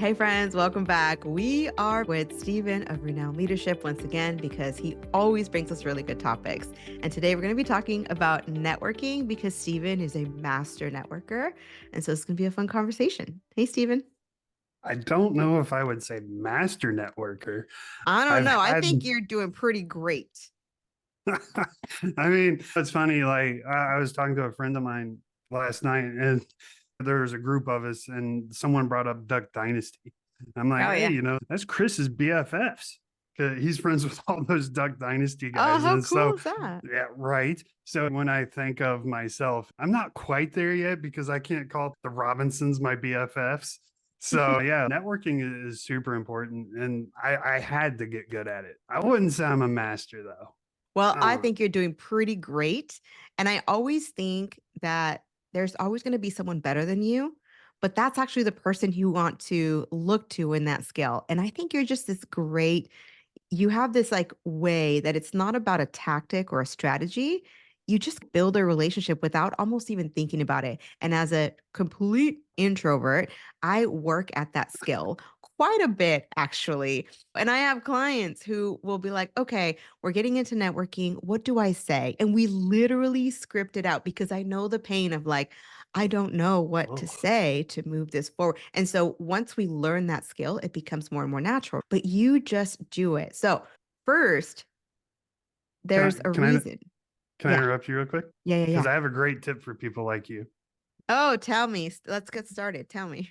Hey friends, welcome back. We are with Stephen of Renown Leadership once again because he always brings us really good topics. And today we're going to be talking about networking because Stephen is a master networker. And so it's going to be a fun conversation. Hey, Stephen. I don't know if I would say master networker. I don't I've know. I had, think you're doing pretty great. I mean, it's funny. Like, I was talking to a friend of mine last night, and there was a group of us, and someone brought up Duck Dynasty. I'm like, Oh, hey, yeah. that's Chris's BFFs. 'Cause he's friends with all those Duck Dynasty Oh, guys. how And cool so, is that? yeah, right. So when I think of myself, I'm not quite there yet because I can't call the Robinsons my BFFs. So yeah, networking is super important. And I had to get good at it. I wouldn't say I'm a master though. Well, I I don't know. think you're doing pretty great. And I always think that there's always going to be someone better than you, but that's actually the person you want to look to in that scale. And I think you're just this great, you have this like way that it's not about a tactic or a strategy. You just build a relationship without almost even thinking about it. And as a complete introvert, I work at that skill quite a bit, actually. And I have clients who will be like, okay, we're getting into networking. What do I say? And we literally script it out because I know the pain of like, I don't know what to Oh, say to move this forward. And so once we learn that skill, it becomes more and more natural, but you just do it. So first, can I there's a can I reason. can I Yeah. interrupt you real quick? Yeah. Yeah. Because Yeah. I have a great tip for people like you. Oh, tell me. Let's get started. Tell me.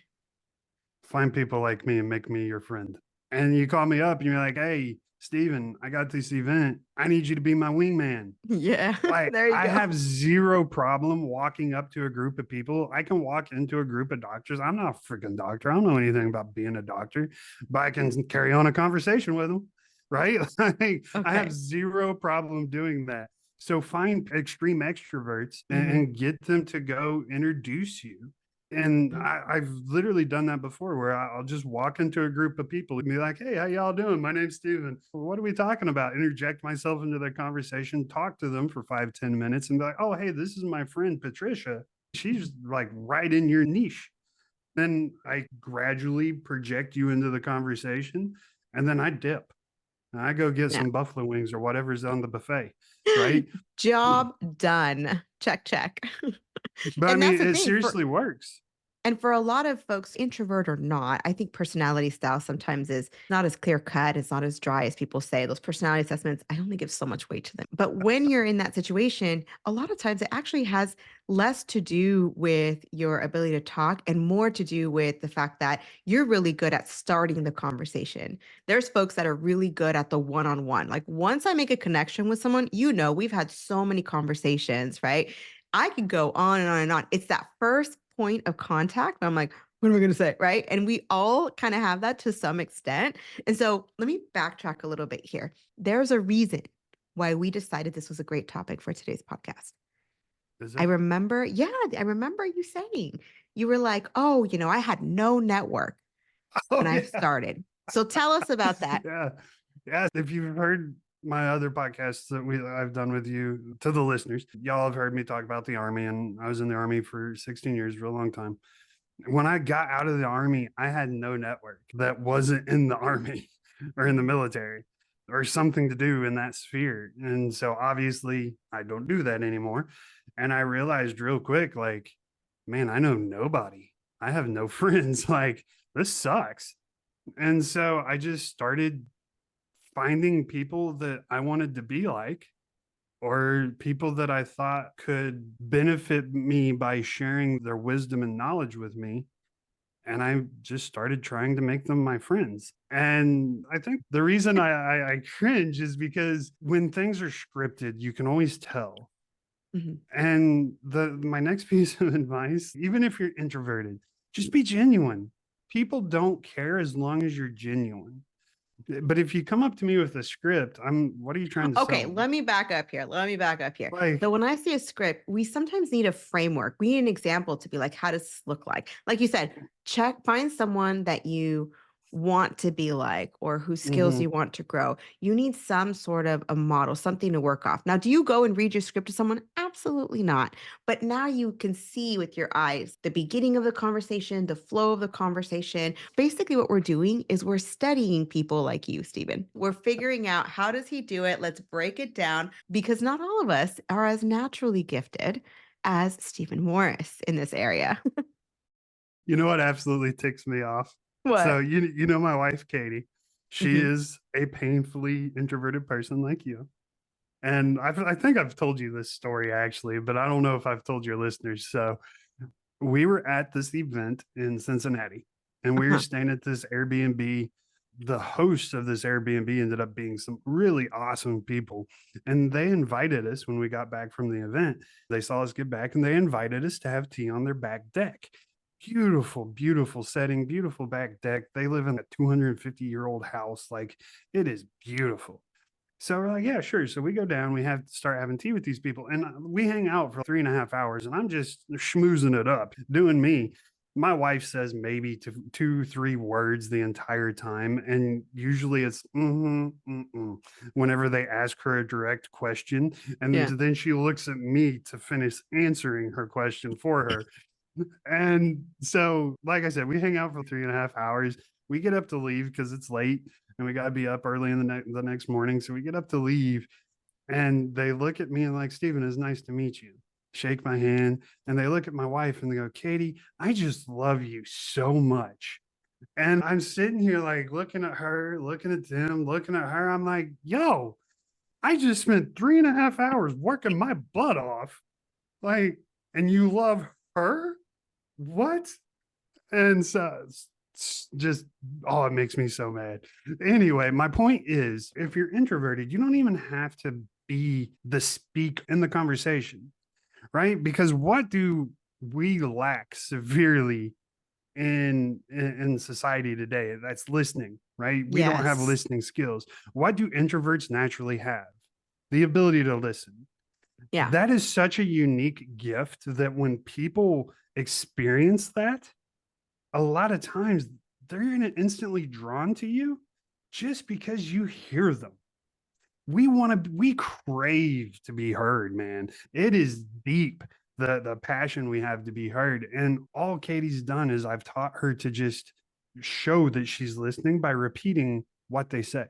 Find people like me and make me your friend. And you call me up and you're like, hey, Steven, I got this event. I need you to be my wingman. Yeah. Like, There you I go. have zero problem walking up to a group of people. I can walk into a group of doctors. I'm not a freaking doctor. I don't know anything about being a doctor, but I can carry on a conversation with them. Right. Like, I have Okay. zero problem doing that. So find extreme extroverts Hmm. and get them to go introduce you. And I've literally done that before where I'll just walk into a group of people and be like, hey, how y'all doing? My name's Steven. What are we talking about? Interject myself into the conversation, talk to them for 5, 10 minutes and be like, oh, hey, this is my friend Patricia. She's like right in your niche. Then I gradually project you into the conversation and then I dip. And I go get Yeah. some buffalo wings or whatever's on the buffet. Right. Job done. Check, check. But I And mean, that's the it thing for seriously works. And for a lot of folks, introvert or not, I think personality style sometimes is not as clear cut. It's not as dry as people say. Those personality assessments, I only give so much weight to them. But when you're in that situation, a lot of times it actually has less to do with your ability to talk and more to do with the fact that you're really good at starting the conversation. There's folks that are really good at the one on one. Like once I make a connection with someone, we've had so many conversations, right? I could go on and on and on. It's that first point of contact. I'm like, what am I going to say? Right. And we all kind of have that to some extent. And so let me backtrack a little bit here. There's a reason why we decided this was a great topic for today's podcast. Is I there? remember, yeah, I remember you saying, you were like, oh, I had no network Oh, when I yeah. started. So tell us about that. Yeah. Yeah. If you've heard my other podcasts that I've done with you, to the listeners, y'all have heard me talk about the army, and I was in the army for 16 years, real long time. When I got out of the army, I had no network that wasn't in the army or in the military or something to do in that sphere. And so obviously I don't do that anymore. And I realized real quick, like, man, I know nobody. I have no friends. Like, this sucks. And so I just started finding people that I wanted to be like, or people that I thought could benefit me by sharing their wisdom and knowledge with me. And I just started trying to make them my friends. And I think the reason I cringe is because when things are scripted, you can always tell. Mhm. And my next piece of advice, even if you're introverted, just be genuine. People don't care as long as you're genuine. But if you come up to me with a script, what are you trying to Okay, sell me? let me back up here. Let me back up here. So Like, when I see a script, we sometimes need a framework. We need an example to be like, how does this look like? Like you said, find someone that you want to be like or whose skills Mhm. you want to grow. You need some sort of a model, something to work off. Now, do you go and read your script to someone? Absolutely not. But now you can see with your eyes the beginning of the conversation, the flow of the conversation. Basically, what we're doing is we're studying people like you, Stephen. We're figuring out how does he do it? Let's break it down because not all of us are as naturally gifted as Stephen Morris in this area. You know what absolutely ticks me off? So What? you know my wife, Katie. She Mhm. is a painfully introverted person like you. And I think I've told you this story actually, but I don't know if I've told your listeners. So we were at this event in Cincinnati and we were Uh-huh. staying at this Airbnb. The host of this Airbnb ended up being some really awesome people. And they invited us when we got back from the event. They saw us get back and they invited us to have tea on their back deck. Beautiful, beautiful setting, beautiful back deck. They live in a 250-year-old house. Like it is beautiful. So we're like, yeah, sure. So we go down, we have to start having tea with these people. And we hang out for 3.5 hours and I'm just schmoozing it up, doing me. My wife says maybe two, 3 words the entire time. And usually it's whenever they ask her a direct question. And Yeah. then she looks at me to finish answering her question for her. And so, like I said, we hang out for 3.5 hours. We get up to leave because it's late and we got to be up early in the next morning. So we get up to leave and they look at me and like, Stephen, it's nice to meet you. Shake my hand. And they look at my wife and they go, Katie, I just love you so much. And I'm sitting here like looking at her, looking at them, looking at her. I'm like, yo, I just spent 3.5 hours working my butt off. Like, and you love her? What? And so just oh, it makes me so mad. Anyway, my point is if you're introverted, you don't even have to be the speak in the conversation, right? Because what do we lack severely in society today? That's listening, right? We don't have Yes. listening skills. What do introverts naturally have? The ability to listen. Yeah. That is such a unique gift that when people experience that, a lot of times they're going to instantly drawn to you just because you hear them. We crave to be heard, man. It is deep, the passion we have to be heard. And all Katie's done is I've taught her to just show that she's listening by repeating what they say.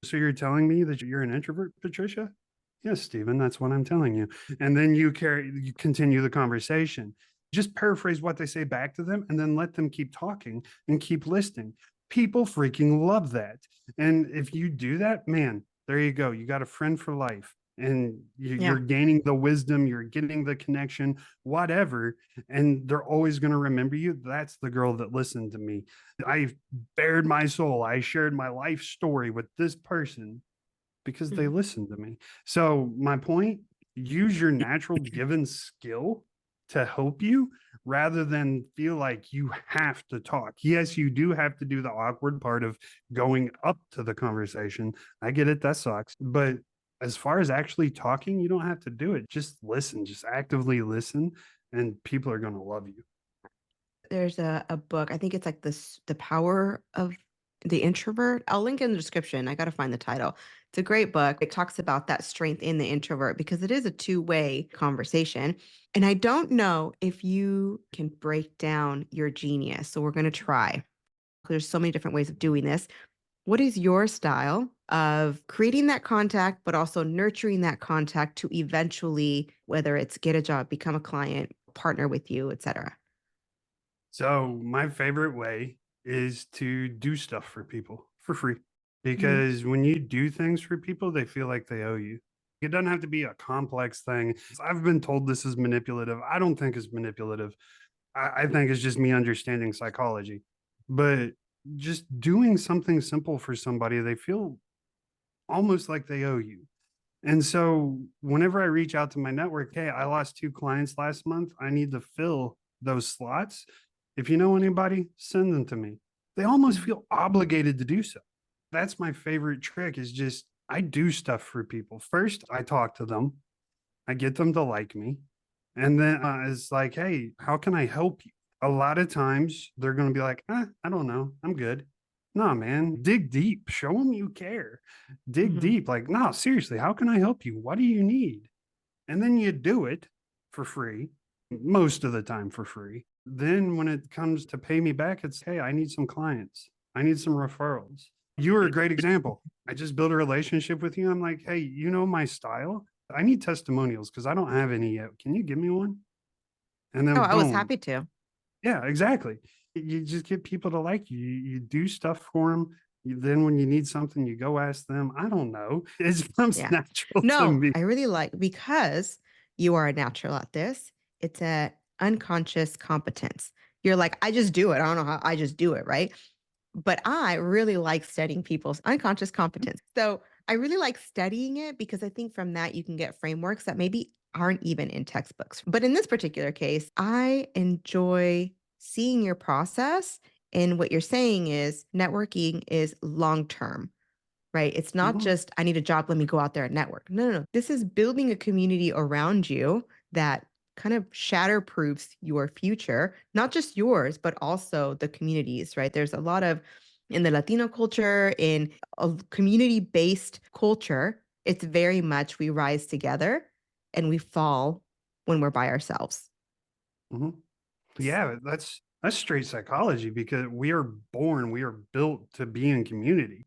So you're telling me that you're an introvert, Patricia? Yes, Stephen, that's what I'm telling you. And then you continue the conversation. Just paraphrase what they say back to them and then let them keep talking and keep listening. People freaking love that. And if you do that, man, there you go. You got a friend for life. And Yeah. you're gaining the wisdom, you're getting the connection, whatever. And they're always going to remember you. That's the girl that listened to me. I bared my soul. I shared my life story with this person because they Mhm. listened to me. So, my point, use your natural given skill to help you rather than feel like you have to talk. Yes, you do have to do the awkward part of going up to the conversation. I get it, that sucks. But as far as actually talking, you don't have to do it. Just listen, just actively listen, and people are going to love you. There's a book, I think it's like this The Power of the Introvert. I'll link in the description. I gotta find the title. It's a great book. It talks about that strength in the introvert because it is a two-way conversation. And I don't know if you can break down your genius. So we're gonna try. There's so many different ways of doing this. What is your style of creating that contact, but also nurturing that contact to eventually, whether it's get a job, become a client, partner with you, et cetera? So my favorite way is to do stuff for people for free Mhm. because when you do things for people, they feel like they owe you. It doesn't have to be a complex thing. I've been told this is manipulative. I don't think it's manipulative. I think it's just me understanding psychology. But just doing something simple for somebody, they feel almost like they owe you. And so whenever I reach out to my network, hey, I lost 2 clients last month. I need to fill those slots. If you know anybody, send them to me. They almost Mhm. feel obligated to do so. That's my favorite trick is just I do stuff for people. First, I talk to them. I get them to like me. And then it's like, hey, how can I help you? A lot of times they're going to be like, I don't know. I'm good. No, man, dig deep. Show them you care. Dig Mhm. deep. Like, no, seriously, how can I help you? What do you need? And then you do it for free, most of the time for free. Then when it comes to pay me back, it's, hey, I need some clients. I need some referrals. You were a great example. I just built a relationship with you. I'm like, hey, you know my style. I need testimonials because I don't have any yet. Can you give me one? And Oh, then I was boom. happy to. Yeah, exactly. You just get people to like you. You do stuff for them. Then when you need something, you go ask them. I don't know. It just comes Yeah. natural to No, me. I really like because you are a natural at this. It's a unconscious competence. You're like, I just do it. I don't know how I just do it, right? But I really like studying people's unconscious competence. So I really like studying it because I think from that you can get frameworks that maybe aren't even in textbooks. But in this particular case, I enjoy seeing your process. And what you're saying is networking is long term, right? It's not Mhm, just, I need a job, let me go out there and network. No, no, no. This is building a community around you that kind of shatterproofs your future, not just yours, but also the communities, right? There's a lot of, in the Latino culture, in a community based culture, it's very much we rise together and we fall when we're by ourselves. mhm. Yeah, that's straight psychology because we are built to be in community.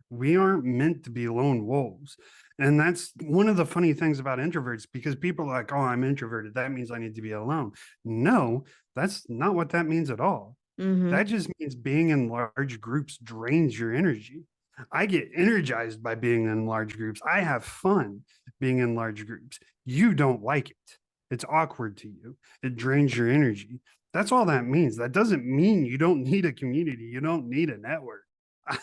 We aren't meant to be lone wolves. And that's one of the funny things about introverts because people are like, oh, I'm introverted. That means I need to be alone. No, that's not what that means at all. Mm-hmm. That just means being in large groups drains your energy. I get energized by being in large groups. I have fun being in large groups. You don't like it. It's awkward to you. It drains your energy. That's all that means. That doesn't mean you don't need a community. You don't need a network.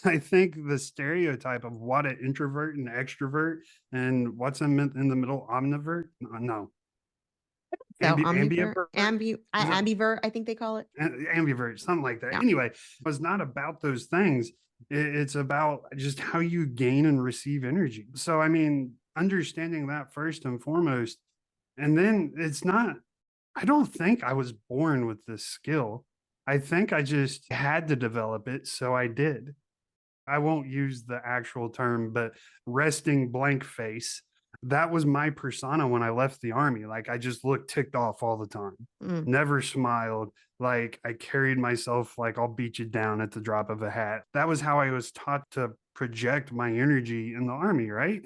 I think the stereotype of what an introvert and extrovert and what's in the middle, omnivert. No, So ambivert, ambivert is a ambivert, I think they call it. ambivert, something like that. Yeah. Anyway, it's not about those things. It's about just how you gain and receive energy. So, I mean, understanding that first and foremost, and then it's not, I don't think I was born with this skill. I think I just had to develop it. So I did. I won't use the actual term, but resting blank face. That was my persona when I left the army. Like I just looked ticked off all the time, Mm. never smiled. Like I carried myself like I'll beat you down at the drop of a hat. That was how I was taught to project my energy in the army, right?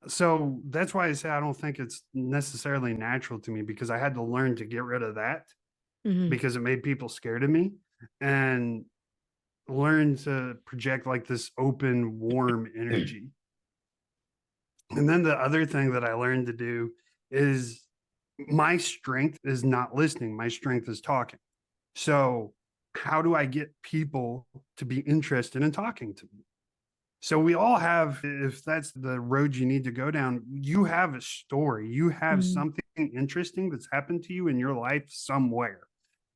So that's why I say I don't think it's necessarily natural to me because I had to learn to get rid of that Mhm. because it made people scared of me. And learn to project like this open, warm energy. And then the other thing that I learned to do is my strength is not listening, my strength is talking. So, how do I get people to be interested in talking to me? So, we all have, if that's the road you need to go down, you have a story, you have Mhm. something interesting that's happened to you in your life somewhere.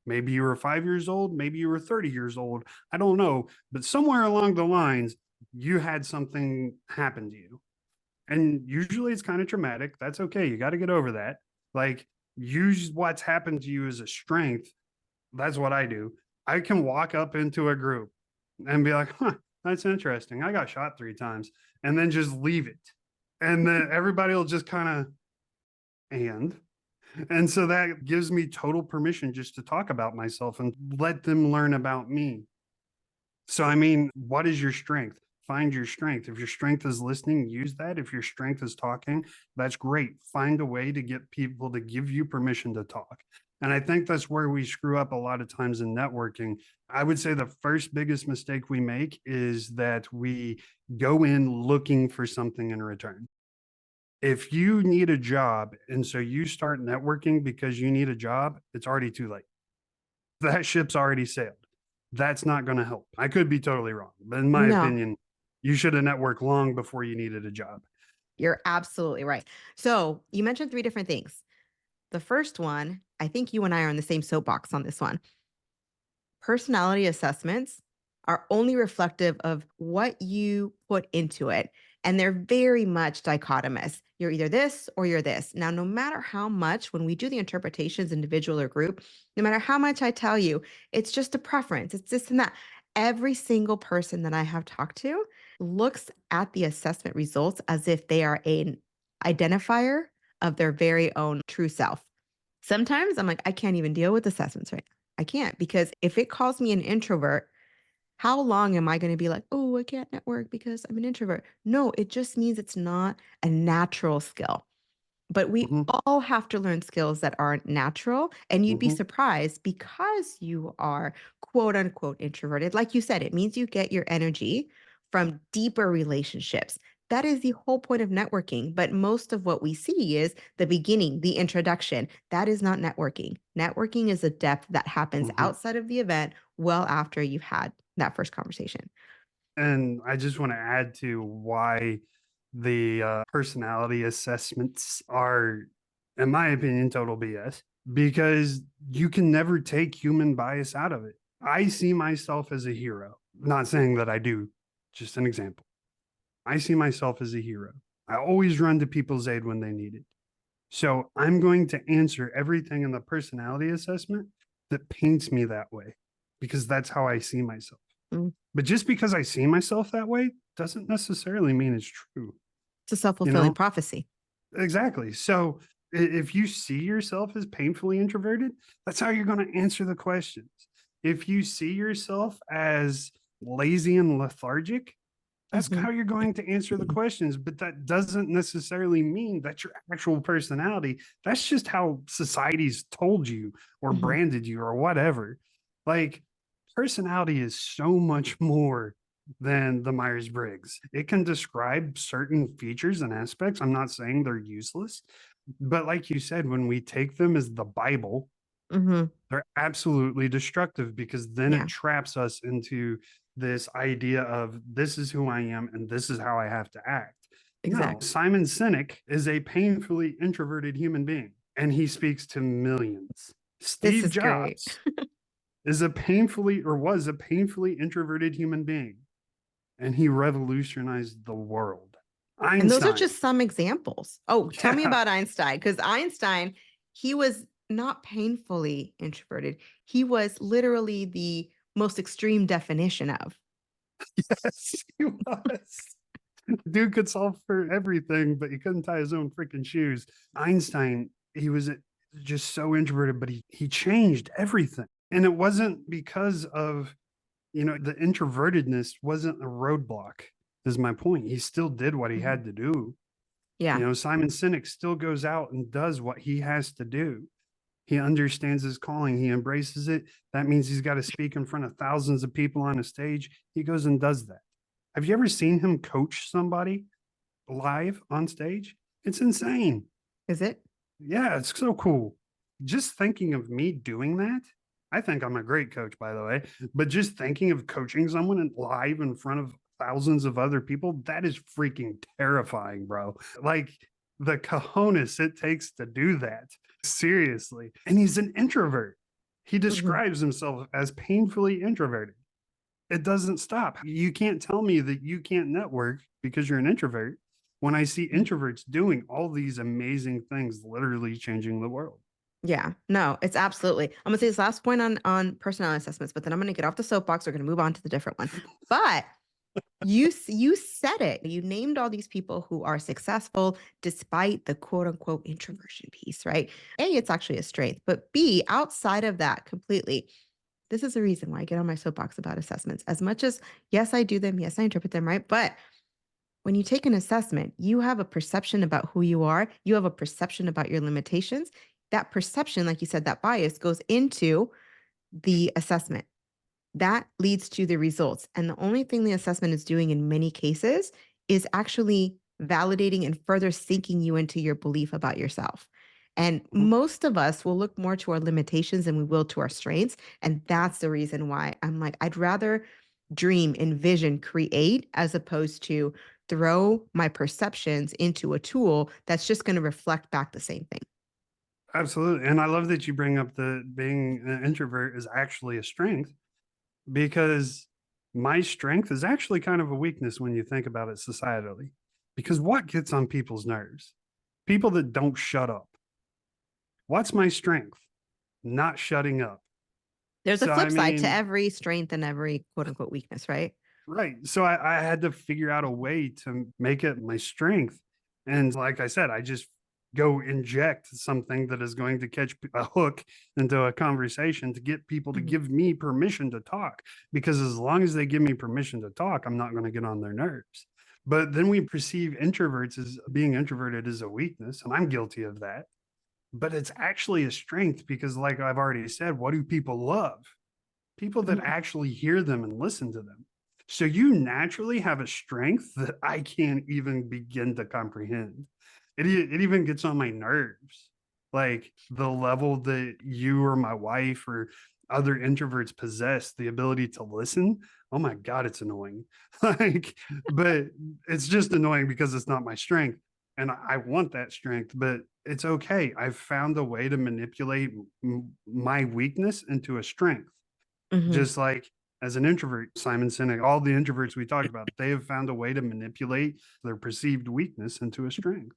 Maybe you were 5 years old, maybe you were 30 years old. I don't know. But somewhere along the lines, you had something happen to you. And usually it's kind of traumatic. That's okay. You got to get over that. Like, use what's happened to you as a strength. That's what I do. I can walk up into a group and be like, huh, that's interesting. I got shot 3 times, and then just leave it. And then everybody will just kind of, and and so that gives me total permission just to talk about myself and let them learn about me. So, I mean, what is your strength? Find your strength. If your strength is listening, use that. If your strength is talking, that's great. Find a way to get people to give you permission to talk. And I think that's where we screw up a lot of times in networking. I would say the first biggest mistake we make is that we go in looking for something in return. If you need a job and so you start networking because you need a job, it's already too late. That ship's already sailed. That's not going to help. I could be totally wrong, but in my No, opinion, you should have networked long before you needed a job. you're absolutely right. So you mentioned three different things. The first one, I think you and I are on the same soapbox on this one. Personality assessments are only reflective of what you put into it. And they're very much dichotomous. You're either this or you're this. Now, no matter how much, when we do the interpretations, individual or group, no matter how much I tell you, it's just a preference, it's this and that. Every single person that I have talked to looks at the assessment results as if they are an identifier of their very own true self. Sometimes I'm like, I can't even deal with assessments right now. I can't because if it calls me an introvert, how long am I going to be like, oh, I can't network because I'm an introvert? No, it just means it's not a natural skill. But we Hmm. all have to learn skills that aren't natural. And you'd be Hmm. surprised because you are quote unquote introverted. Like you said, it means you get your energy from deeper relationships. That is the whole point of networking. But most of what we see is the beginning, the introduction. That is not networking. Networking is a depth that happens Hmm. outside of the event, well after you've had that first conversation. And I just want to add to why the personality assessments are, in my opinion, total BS, because you can never take human bias out of it. I see myself as a hero. Not saying that I do, just an example. I see myself as a hero. I always run to people's aid when they need it. So I'm going to answer everything in the personality assessment that paints me that way because that's how I see myself. Mm. But just because I see myself that way doesn't necessarily mean it's true, It's a self you fulfilling know? prophecy. Exactly. So if you see yourself as painfully introverted, that's how you're going to answer the questions. If you see yourself as lazy and lethargic, that's Mhm. how you're going to answer the questions. But that doesn't necessarily mean that's your actual personality. That's just how society's told you or Mhm. branded you or whatever. Like, personality is so much more than the Myers Briggs. It can describe certain features and aspects. I'm not saying they're useless, but like you said, when we take them as the Bible, Mhm. they're absolutely destructive because then it Yeah, traps us into this idea of this is who I am and this is how I have to act. No, exactly. Simon Sinek is a painfully introverted human being and he speaks to millions. This Steve is great. Jobs is a painfully or was a painfully introverted human being and he revolutionized the world. And those are Einstein, just some examples. Oh, tell me yeah, about Einstein, because Einstein, he was not painfully introverted. He was literally the most extreme definition of. yes, he was. Dude could solve for everything, but he couldn't tie his own freaking shoes. Einstein, he was just so introverted, but he changed everything. And it wasn't because of, the introvertedness wasn't a roadblock, is my point. He still did what he Mhm. had to do. Yeah, Simon Sinek still goes out and does what he has to do. He understands his calling. He embraces it. That means he's got to speak in front of thousands of people on a stage. He goes and does that. Have you ever seen him coach somebody live on stage? It's insane. is it? Yeah, it's so cool. Just thinking of me doing that, I think I'm a great coach, by the way. But just thinking of coaching someone live in front of thousands of other people, that is freaking terrifying, bro. Like the cojones it takes to do that. Seriously. And he's an introvert. He Mhm. describes himself as painfully introverted. It doesn't stop. You can't tell me that you can't network because you're an introvert when I see Mhm. introverts doing all these amazing things, literally changing the world. Yeah, no, it's absolutely. I'm gonna say this last point on personality assessments, but then I'm gonna get off the soapbox. We're gonna move on to the different one. But you said it. You named all these people who are successful despite the quote unquote introversion piece, right? A, it's actually a strength, but B, outside of that completely, this is the reason why I get on my soapbox about assessments. As much as yes, I do them, yes, I interpret them, right? But when you take an assessment, you have a perception about who you are, you have a perception about your limitations. That perception, like you said, that bias goes into the assessment that leads to the results. And the only thing the assessment is doing in many cases is actually validating and further sinking you into your belief about yourself. And Mhm. most of us will look more to our limitations than we will to our strengths. And that's the reason why I'm like, I'd rather dream, envision, create as opposed to throw my perceptions into a tool that's just going to reflect back the same thing. Absolutely. And I love that you bring up the being an introvert is actually a strength because my strength is actually kind of a weakness when you think about it societally. Because what gets on people's nerves? People that don't shut up. What's my strength? Not shutting up. There's a So, I flip side to mean, every strength and every quote unquote weakness, right? right. So I had to figure out a way to make it my strength. And like I said, I just go inject something that is going to catch a hook into a conversation to get people to Mhm. give me permission to talk. Because as long as they give me permission to talk, I'm not going to get on their nerves. But then we perceive introverts as being introverted as a weakness. And I'm guilty of that. But it's actually a strength because, like I've already said, what do people love? People that Mhm. actually hear them and listen to them. So you naturally have a strength that I can't even begin to comprehend. It even gets on my nerves. Like the level that you or my wife or other introverts possess, the ability to listen. Oh my God, it's annoying. Like, but it's just annoying because it's not my strength. And I want that strength, but it's okay. I've found a way to manipulate my weakness into a strength, Mhm. just like as an introvert, Simon Sinek, all the introverts we talked about, they have found a way to manipulate their perceived weakness into a strength.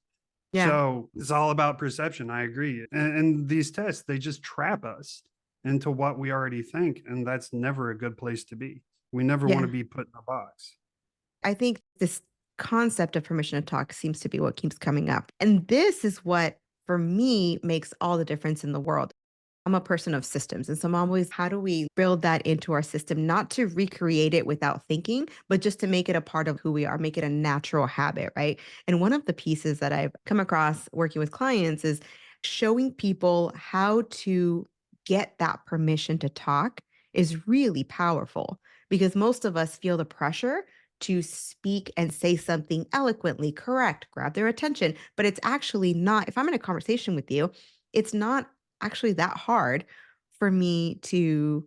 Yeah. So it's all about perception. I agree. And these tests, they just trap us into what we already think. And that's never a good place to be. We never want to Yeah. be put in a box. I think this concept of permission to talk seems to be what keeps coming up. And this is what, for me, makes all the difference in the world. I'm a person of systems. And so I'm always, how do we build that into our system, not to recreate it without thinking, but just to make it a part of who we are, make it a natural habit, right? And one of the pieces that I've come across working with clients is showing people how to get that permission to talk is really powerful because most of us feel the pressure to speak and say something eloquently correct, grab their attention. But it's actually not, if I'm in a conversation with you, it's not actually that hard for me to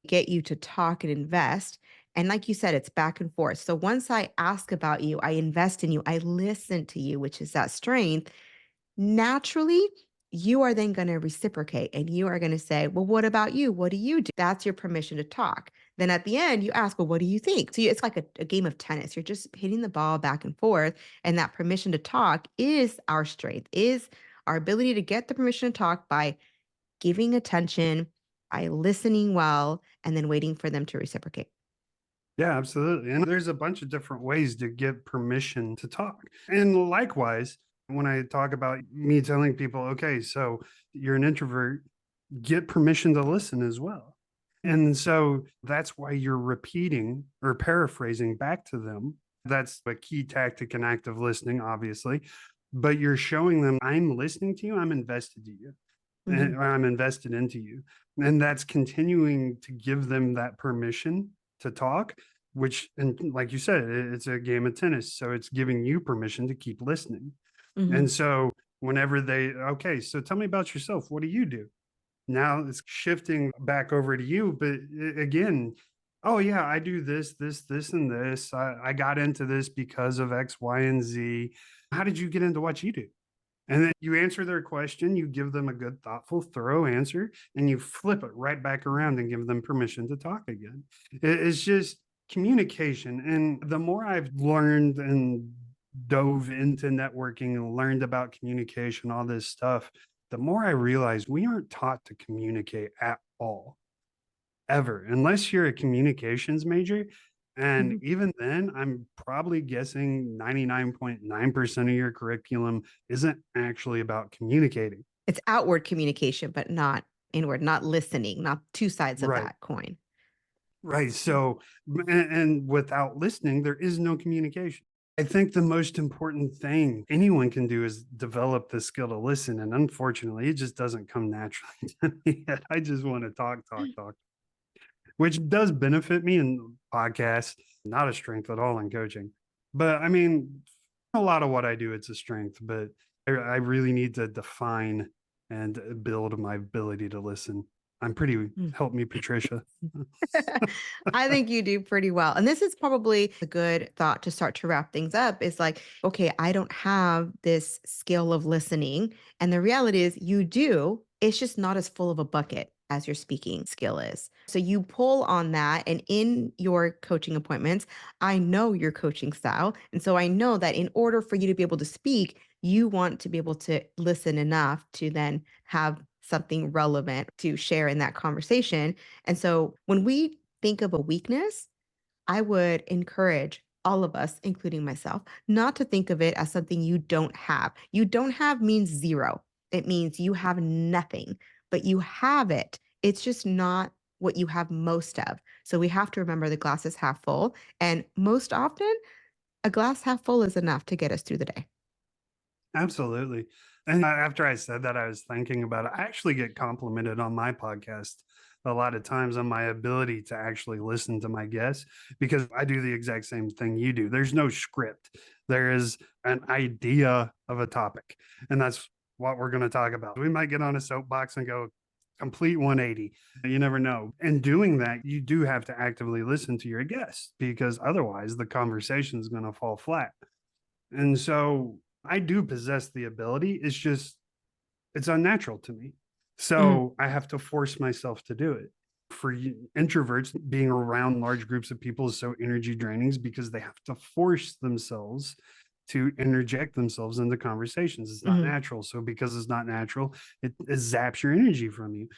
get you to talk and invest. And like you said, it's back and forth. So once I ask about you, I invest in you, I listen to you, which is that strength. Naturally, you are then going to reciprocate and you are going to say, well, what about you? What do you do? That's your permission to talk. Then at the end, you ask, well, what do you think? So it's like a game of tennis. You're just hitting the ball back and forth. And that permission to talk is our strength, is our ability to get the permission to talk by giving attention, by listening well, and then waiting for them to reciprocate. Yeah, absolutely. And there's a bunch of different ways to get permission to talk. And likewise, when I talk about me telling people, okay, so you're an introvert, get permission to listen as well. Mm. And so that's why you're repeating or paraphrasing back to them. That's a key tactic in active listening, obviously. But you're showing them, I'm listening to you, I'm invested to you, and Mhm. I'm invested into you. And that's continuing to give them that permission to talk, which, and like you said, it's a game of tennis. So it's giving you permission to keep listening. Mhm. And so whenever they, okay, so tell me about yourself. What do you do? Now it's shifting back over to you. But again, oh, yeah, I do this, this, and this. I got into this because of X, Y, and Z. How did you get into what you do? And then you answer their question, you give them a good, thoughtful, thorough answer, and you flip it right back around and give them permission to talk again. It's just communication. And the more I've learned and dove into networking and learned about communication, all this stuff, the more I realize we aren't taught to communicate at all, ever, unless you're a communications major. And Mhm. even then, I'm probably guessing 99.9% of your curriculum isn't actually about communicating. It's outward communication, but not inward, not listening, not two sides of Right. that coin. Right. Mm. So, and without listening, there is no communication. I think the most important thing anyone can do is develop the skill to listen. And unfortunately, it just doesn't come naturally to me yet. I just want to talk, talk, talk, which does benefit me in podcasts, not a strength at all in coaching. But I mean, a lot of what I do, it's a strength, but I really need to define and build my ability to listen. I'm pretty, Mm. help me, Patricia. I think you do pretty well. And this is probably a good thought to start to wrap things up is like, okay, I don't have this skill of listening. And the reality is you do. It's just not as full of a bucket as your speaking skill is. So you pull on that. And in your coaching appointments, I know your coaching style. And so I know that in order for you to be able to speak, you want to be able to listen enough to then have something relevant to share in that conversation. And so when we think of a weakness, I would encourage all of us, including myself, not to think of it as something you don't have. You don't have means zero. It means you have nothing, but you have it. It's just not what you have most of. So we have to remember the glass is half full. And most often, a glass half full is enough to get us through the day. Absolutely. And after I said that, I was thinking about it. I actually get complimented on my podcast a lot of times on my ability to actually listen to my guests because I do the exact same thing you do. There's no script, there is an idea of a topic. And that's what we're going to talk about. We might get on a soapbox and go complete 180. You never know. And doing that, you do have to actively listen to your guests because otherwise the conversation is going to fall flat. And so I do possess the ability. It's just, it's unnatural to me. Mhm, So I have to force myself to do it. For introverts, being around large groups of people is so energy draining because they have to force themselves to interject themselves into conversations. It's not mhm, natural. So because it's not natural, it zaps your energy from you.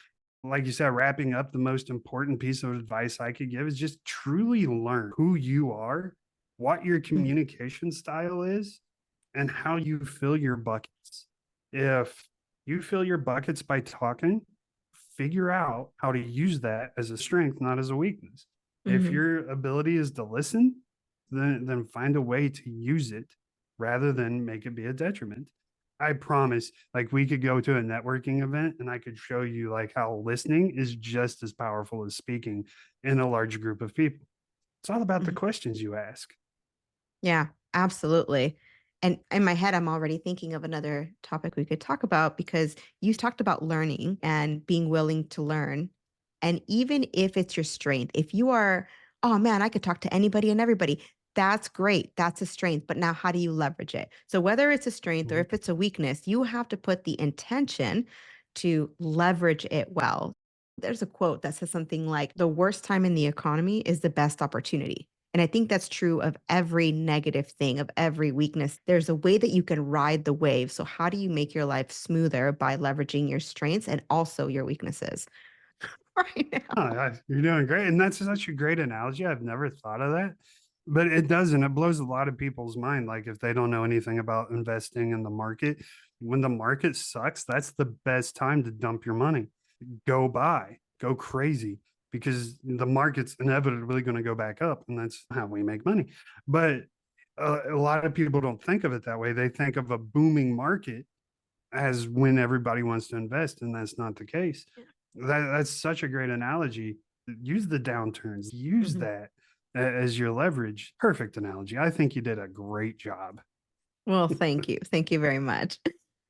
Like you said, wrapping up, the most important piece of advice I could give is just truly learn who you are, what your mhm, communication style is, and how you fill your buckets. If you fill your buckets by talking, figure out how to use that as a strength, not as a weakness. If mhm. your ability is to listen, then find a way to use it rather than make it be a detriment. I promise, like we could go to a networking event and I could show you like how listening is just as powerful as speaking in a large group of people. It's all about the Mhm. questions you ask. Yeah, absolutely. And in my head, I'm already thinking of another topic we could talk about because you talked about learning and being willing to learn. And even if it's your strength, if you are, oh man, I could talk to anybody and everybody, that's great. That's a strength. But now, how do you leverage it? So, whether it's a strength or Mhm. if it's a weakness, you have to put the intention to leverage it well. There's a quote that says something like, the worst time in the economy is the best opportunity. And I think that's true of every negative thing, of every weakness. There's a way that you can ride the wave. So, how do you make your life smoother by leveraging your strengths and also your weaknesses right Oh, now? you're doing great. And that's such a great analogy. I've never thought of that, but it doesn't. It blows a lot of people's mind. Like if they don't know anything about investing in the market, when the market sucks, that's the best time to dump your money. Go buy, go crazy because the market's inevitably going to go back up. And that's how we make money. But a lot of people don't think of it that way. They think of a booming market as when everybody wants to invest, and that's not the case. That's such a great analogy. Use the downturns, use Mhm. that as your leverage. Perfect analogy. I think you did a great job. Well, thank you. Thank you very much.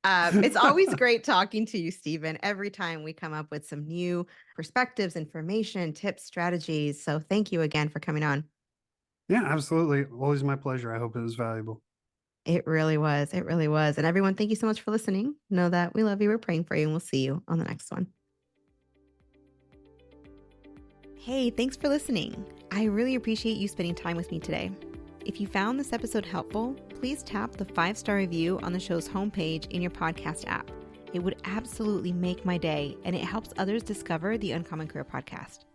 It's always great talking to you, Stephen. Every time we come up with some new perspectives, information, tips, strategies. So, thank you again for coming on. Yeah, absolutely. Always my pleasure. I hope it was valuable. It really was. It really was. And everyone, thank you so much for listening. Know that we love you. We're praying for you, and we'll see you on the next one. Hey, thanks for listening. I really appreciate you spending time with me today. If you found this episode helpful, please tap the 5-star review on the show's homepage in your podcast app. It would absolutely make my day, and it helps others discover the Uncommon Career Podcast.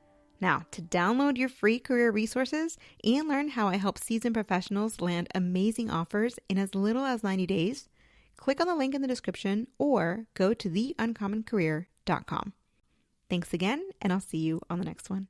Now, to download your free career resources and learn how I help seasoned professionals land amazing offers in as little as 90 days, click on the link in the description or go to theuncommoncareer.com. Thanks again, and I'll see you on the next one.